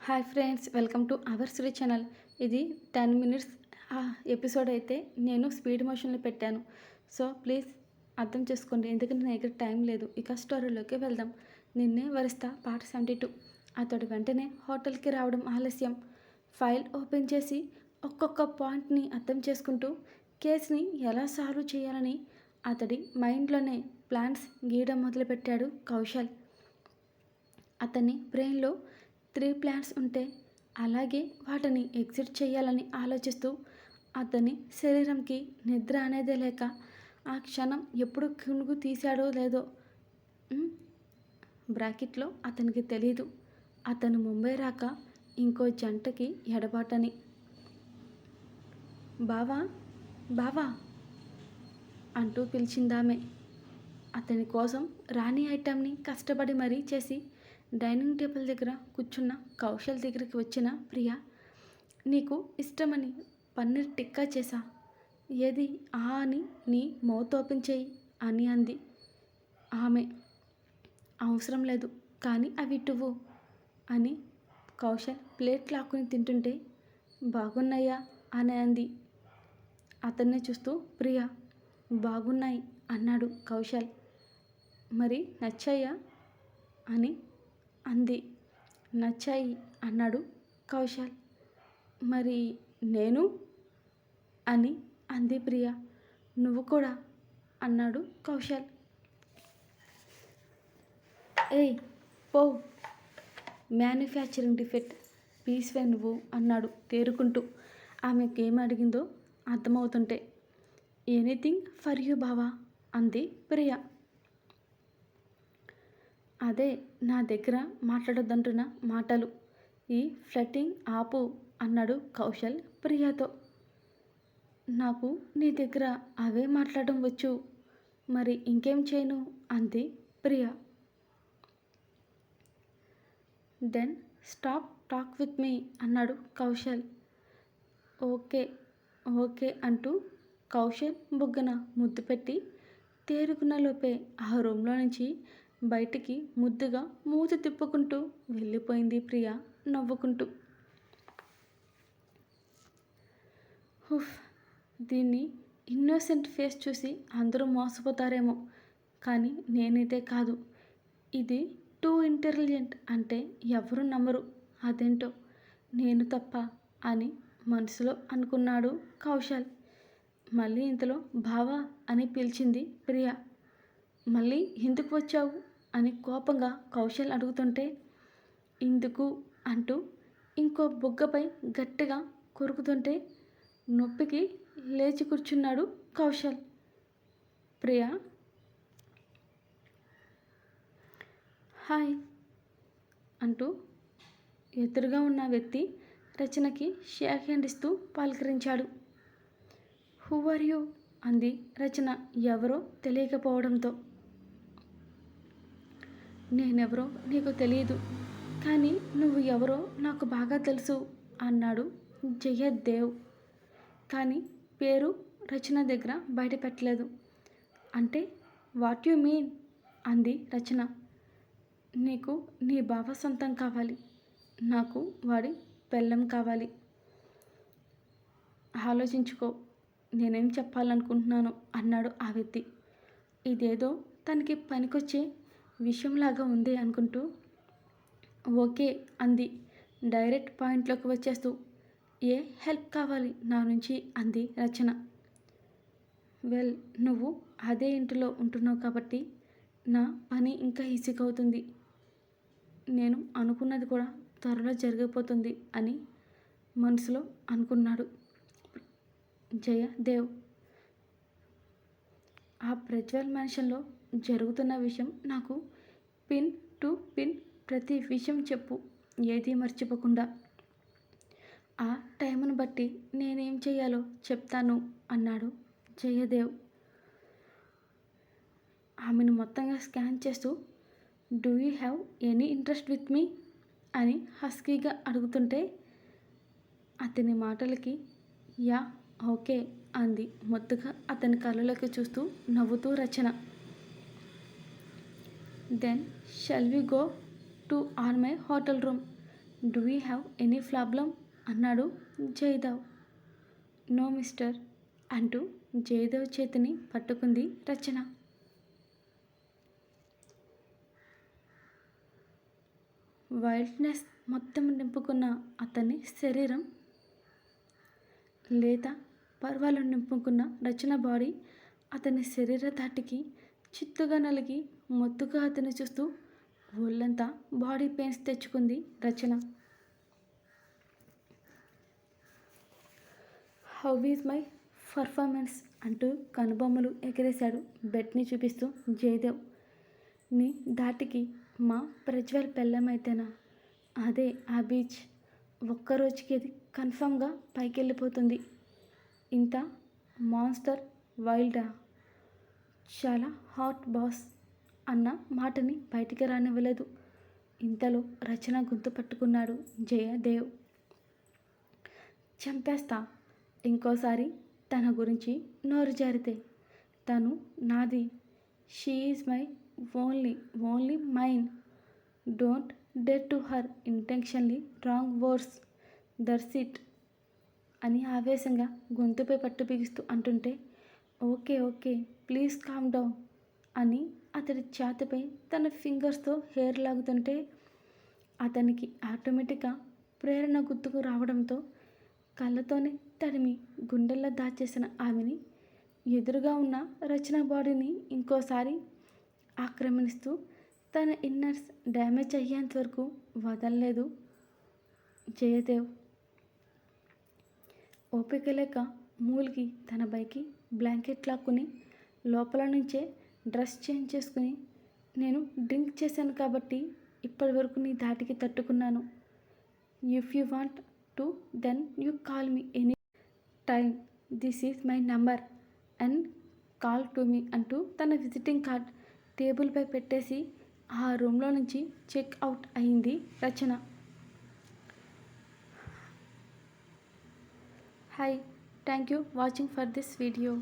Hi friends, welcome to our Shri channel. ఇది 10 minutes episode అయితే నేను స్పీడ్ మోషన్లో పెట్టాను. సో ప్లీజ్ అర్థం చేసుకోండి, ఎందుకంటే నా దగ్గర టైం లేదు. ఇక స్టోరీలోకి వెళ్దాం. నిన్నే వరిస్తా పార్ట్ 72. అతడు వెంటనే హోటల్కి రావడం ఆలస్యం. ఫైల్ ఓపెన్ చేసి ఒక్కొక్క పాయింట్ని అర్థం చేసుకుంటూ కేసుని ఎలా సాల్వ్ చేయాలని అతడి మైండ్లోనే ప్లాన్స్ గీయడం మొదలుపెట్టాడు కౌశల్. అతని బ్రెయిన్లో 3 ప్లాన్స్ ఉంటే అలాగే వాటిని ఎగ్జిట్ చేయాలని ఆలోచిస్తూ అతని శరీరంకి నిద్ర అనేదే లేక ఆ క్షణం ఎప్పుడు కునుగు తీశాడో లేదో బ్రాకెట్లో అతనికి తెలీదు. అతను ముంబై రాక ఇంకో జంటకి ఎడబాటని. బావా బావా అంటూ పిలిచిందామె. అతని కోసం రాణి ఐటమ్ని కష్టపడి మరీ చేసి డైనింగ్ టేబుల్ దగ్గర కూర్చున్న కౌశల్ దగ్గరికి వచ్చిన ప్రియ, నీకు ఇష్టమని పన్నీర్ టిక్కా చేశా, ఏది అని నీ మౌత్ ఓపెన్ చేయి అని అంది ఆమె. అవసరం లేదు, కానీ అవి ఇటువు అని కౌశల్ ప్లేట్ లాక్కుని తింటుంటే, బాగున్నాయా అని అంది. అతన్నే చూస్తూ ప్రియ, బాగున్నాయి అన్నాడు కౌశల్. మరి నచ్చాయా అని అంది. నచ్చాయి అన్నాడు కౌశల్. మరి నేను అని అంది ప్రియ. నువ్వు కూడా అన్నాడు కౌశల్. ఏయ్ పో, మ్యానుఫ్యాక్చరింగ్ డిఫెక్ట్ పీస్వే నువ్వు అన్నాడు తేరుకుంటూ. ఆమెకేం అడిగిందో అర్థమవుతుంటే. ఎనీథింగ్ ఫర్ యూ బావా అంది ప్రియ. అదే నా దగ్గర మాట్లాడొద్దంటున్న మాటలు, ఈ ఫ్లటింగ్ ఆపు అన్నాడు కౌశల్ ప్రియతో. నాకు నీ దగ్గర అవే మాట్లాడడం వచ్చు, మరి ఇంకేం చేయను అంది ప్రియ. Then stop talk with me అన్నాడు కౌశల్. ఓకే ఓకే అంటూ కౌశల్ బుగ్గన ముద్దు పెట్టి తేరుకున్న లోపే ఆ రూమ్లో నుంచి బయటికి ముద్దుగా మూతి తిప్పుకుంటూ వెళ్ళిపోయింది ప్రియ నవ్వుకుంటూ. దీన్ని ఇన్నోసెంట్ ఫేస్ చూసి అందరూ మోసపోతారేమో, కానీ నేనైతే కాదు. ఇది టూ ఇంటెలిజెంట్ అంటే ఎవరు నమ్మరు, అదేంటో నేను తప్ప అని మనసులో అనుకున్నాడు కౌశల్. మళ్ళీ ఇంతలో బావా అని పిలిచింది ప్రియ. మళ్ళీ ఎందుకు వచ్చావు అని కోపంగా కౌశల్ అడుగుతుంటే, ఇందుకు అంటూ ఇంకో బుగ్గపై గట్టిగా కొరుకుతుంటే నొప్పికి లేచి కూర్చున్నాడు కౌశల్. ప్రియ హాయ్ అంటూ ఎదురుగా ఉన్న వ్యక్తి రచనకి షేక్ హ్యాండ్ ఇస్తూ పలకరించాడు. హూ ఆర్ యూ అంది రచన ఎవరో తెలియకపోవడంతో. నేనెవరో నీకు తెలియదు, కానీ నువ్వు ఎవరో నాకు బాగా తెలుసు అన్నాడు జయదేవ్. కానీ పేరు రచన దగ్గర బయట పెట్టలేదు. అంటే వాట్ యు మీన్ అంది రచన. నీకు నీ బావ సొంతం కావాలి, నాకు వాడి పెళ్ళం కావాలి. ఆలోచించుకో, నేనేం చెప్పాలనుకుంటున్నాను అన్నాడు ఆ వ్యక్తి. ఇదేదో తనకి పనికొచ్చే విషయంలాగా ఉంది అనుకుంటూ ఓకే అంది డైరెక్ట్ పాయింట్లోకి వచ్చేస్తూ. ఏ హెల్ప్ కావాలి నా నుంచి అంది రచన. వెల్, నువ్వు అదే ఇంటిలో ఉంటున్నావు కాబట్టి నా పని ఇంకా ఈజీగా అవుతుంది. నేను అనుకున్నది కూడా త్వరలో జరిగిపోతుంది అని మనసులో అనుకున్నాడు జయదేవ్. ఆ ప్రజ్వల్ మ్యాన్షన్లో జరుగుతున్న విషయం నాకు పిన్ టు పిన్ ప్రతి విషయం చెప్పు, ఏదీ మర్చిపోకుండా. ఆ టైంను బట్టి నేనేం చేయాలో చెప్తాను అన్నాడు జయదేవ్. ఆమెను మొత్తంగా స్కాన్ చేస్తూ, do you have any interest with me అని హస్కీగా అడుగుతుంటే అతని మాటలకి యా ఓకే అంది మొత్తుగా అతని కళ్ళలోకి చూస్తూ నవ్వుతూ Rachana. Then shall we go to on my hotel room do you have any problem అన్నాడు జయదేవ్. నో మిస్టర్ అంటూ జయదేవ్ చేతిని పట్టుకుంది రచన. వైల్డ్నెస్ మొత్తం నింపుకున్న అతని శరీరం, లేత పర్వాలు నింపుకున్న రచన బాడీ అతని శరీర ధాటికి చిత్తుగా నలిగి మొత్తుగా అతన్ని చూస్తూ ఒళ్ళంతా బాడీ పెయిన్స్ తెచ్చుకుంది రచన. హౌ ఈజ్ మై పర్ఫార్మెన్స్ అంటూ కనుబొమ్మలు ఎగరేశాడు బెట్ని చూపిస్తూ జయదేవ్. నీ ధాటికి మా ప్రజ్వల్ పెళ్ళమైతేనా? అదే ఆ బీచ్ ఒక్కరోజుకి అది కన్ఫామ్గా పైకెళ్ళిపోతుంది. ఇంత మాన్స్టర్ వైల్డా? చాలా హాట్ బాస్ అన్న మాటని బయటికి రానివ్వలేదు. ఇంతలో రచన గొంతు పట్టుకున్నాడు జయదేవ్. చంపేస్తా ఇంకోసారి తన గురించి నోరు జారితే. తను నాది. She is my only mine. Don't dare to her intentionally wrong words. That's it అని ఆవేశంగా గొంతుపై పట్టు బిగిస్తూ అంటుంటే, ఓకే ప్లీజ్ కామ్ డౌన్ అని అతడి ఛాతీపై తన ఫింగర్స్తో హెయిర్ లాగుతుంటే అతనికి ఆటోమేటిక్గా ప్రేరణ గుర్తుకు రావడంతో కళ్ళతోనే తడిమి గుండెల్లో దాచేసిన ఆమెని ఎదురుగా ఉన్న రచన బాడీని ఇంకోసారి ఆక్రమిస్తూ తన ఇన్నర్స్ డ్యామేజ్ అయ్యేంత వరకు వదలలేదు జయదేవ్. ఓపిక లేక మూలికి తన పైకి బ్లాంకెట్ లాక్కుని లోపల నుంచే డ్రెస్ చేంజ్ చేసుకుని, నేను డ్రింక్ చేశాను కాబట్టి ఇప్పటి వరకు నీ ధాటికి తట్టుకున్నాను. If you want to then you call me any time. This is my number and call to me అంటూ తన విజిటింగ్ కార్డ్ టేబుల్పై పెట్టేసి ఆ రూమ్లో నుంచి చెక్ అవుట్ అయింది Rachana. Hi, thank you watching for this video.